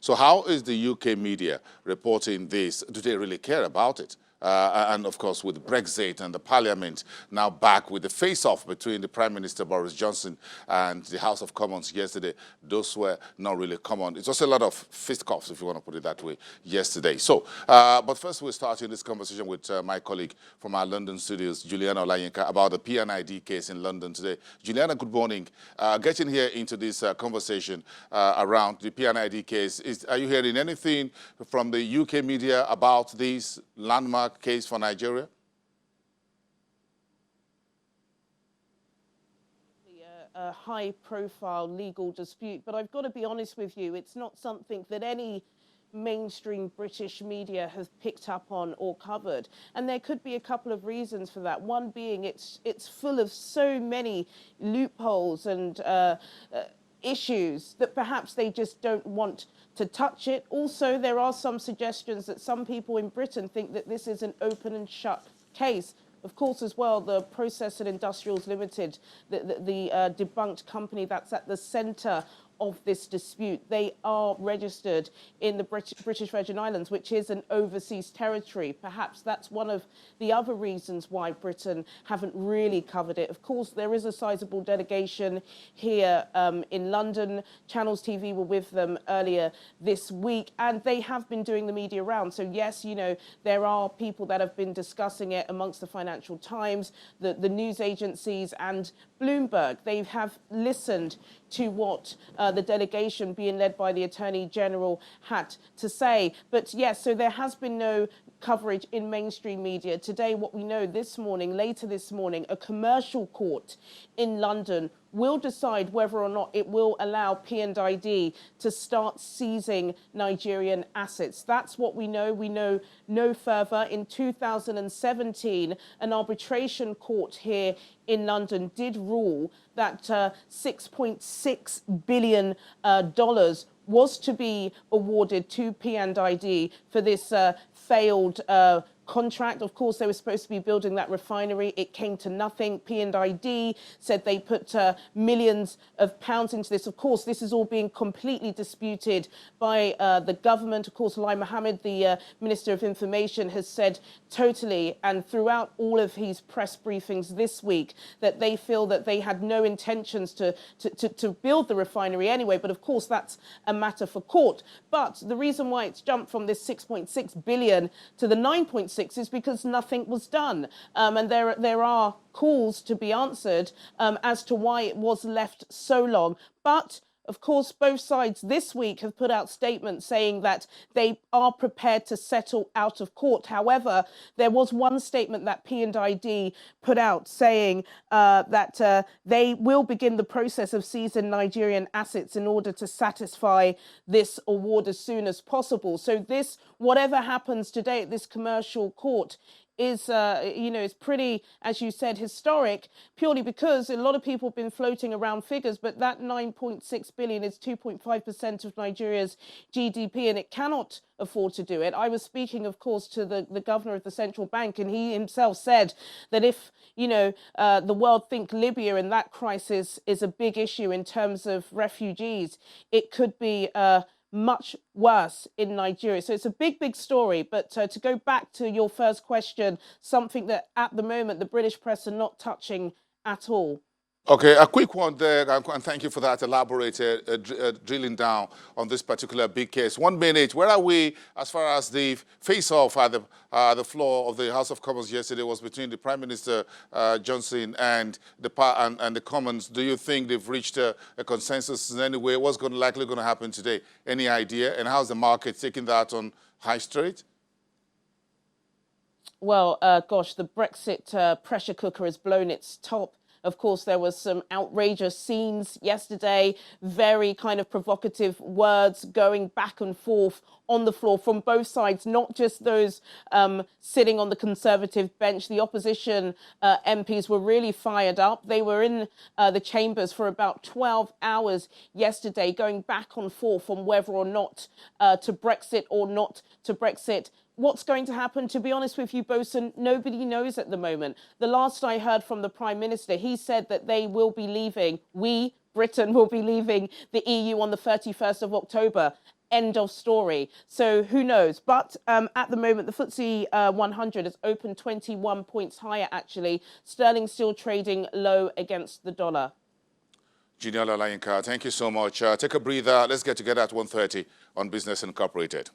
So how is the UK media reporting this? Do they really care about it? And of course, with Brexit and the Parliament now back with the face-off between the Prime Minister Boris Johnson and the House of Commons yesterday, those were not really common. It was a lot of fisticuffs, if you want to put it that way, yesterday. So, but first we're starting this conversation with my colleague from our London studios, Juliana Olayinka, about the P&ID case in London today. Juliana, good morning. Getting here into this conversation around the P&ID case, are you hearing anything from the UK media about this landmark case for Nigeria? A high-profile legal dispute, but I've got to be honest with you, it's not something that any mainstream British media have picked up on or covered, and there could be a couple of reasons for that. One being it's full of so many loopholes and issues that perhaps they just don't want to touch it. Also, there are some suggestions that some people in Britain think that this is an open and shut case. Of course, as well, the Process and Industrials Limited, the debunked company that's at the centre of this dispute, they are registered in the British Virgin Islands, which is an overseas territory. Perhaps that's one of the other reasons why Britain haven't really covered it. Of course, there is a sizable delegation here in London. Channels TV were with them earlier this week, and they have been doing the media round. So yes, you know, there are people that have been discussing it amongst the Financial Times, the news agencies, and Bloomberg. They have listened to what the delegation being led by the Attorney General had to say. But yes, so there has been no coverage in mainstream media. Today, what we know this morning, later this morning, a commercial court in London will decide whether or not it will allow P&ID to start seizing Nigerian assets. That's what we know. We know no further. In 2017, an arbitration court here in London did rule that $6.6 billion was to be awarded to P&ID for this failed contract. Of course, they were supposed to be building that refinery. It came to nothing. P&ID said they put millions of pounds into this. Of course, this is all being completely disputed by the government. Of course, Lai Mohammed, the Minister of Information, has said totally and throughout all of his press briefings this week that they feel that they had no intentions to build the refinery anyway. But of course, that's a matter for court. But the reason why it's jumped from this 6.6 billion to the 9.6 is because nothing was done. And there are calls to be answered as to why it was left so long. But of course, both sides this week have put out statements saying that they are prepared to settle out of court. However, there was one statement that P&ID put out saying that they will begin the process of seizing Nigerian assets in order to satisfy this award as soon as possible. So this, whatever happens today at this commercial court, is, is pretty, as you said, historic, purely because a lot of people have been floating around figures, but that 9.6 billion is 2.5% of Nigeria's GDP, and it cannot afford to do it. I was speaking, of course, to the governor of the central bank, and he himself said that if, the world think Libya and that crisis is a big issue in terms of refugees, it could be much worse in Nigeria. So it's a big, big story. But to go back to your first question, something that at the moment the British press are not touching at all. Okay, a quick one there, and thank you for that elaborated drilling down on this particular big case. 1 minute, where are we as far as the face-off at the floor of the House of Commons yesterday was between the Prime Minister Johnson and the Commons? Do you think they've reached a consensus in any way? What's likely going to happen today? Any idea? And how's the market taking that on high street? Well, gosh, the Brexit pressure cooker has blown its top. Of course, there was some outrageous scenes yesterday, very kind of provocative words going back and forth on the floor from both sides, not just those sitting on the Conservative bench. The opposition MPs were really fired up. They were in the chambers for about 12 hours yesterday, going back and forth on whether or not to Brexit or not to Brexit. What's going to happen, to be honest with you, Bosun, nobody knows at the moment. The last I heard from the Prime Minister, he said that they will be leaving, Britain will be leaving the EU on the 31st of October. End of story. So who knows? But at the moment, the FTSE 100 has opened 21 points higher, actually. Sterling still trading low against the dollar. Janiola Olayinka, thank you so much. Take a breather. Let's get together at 1:30 on Business Incorporated.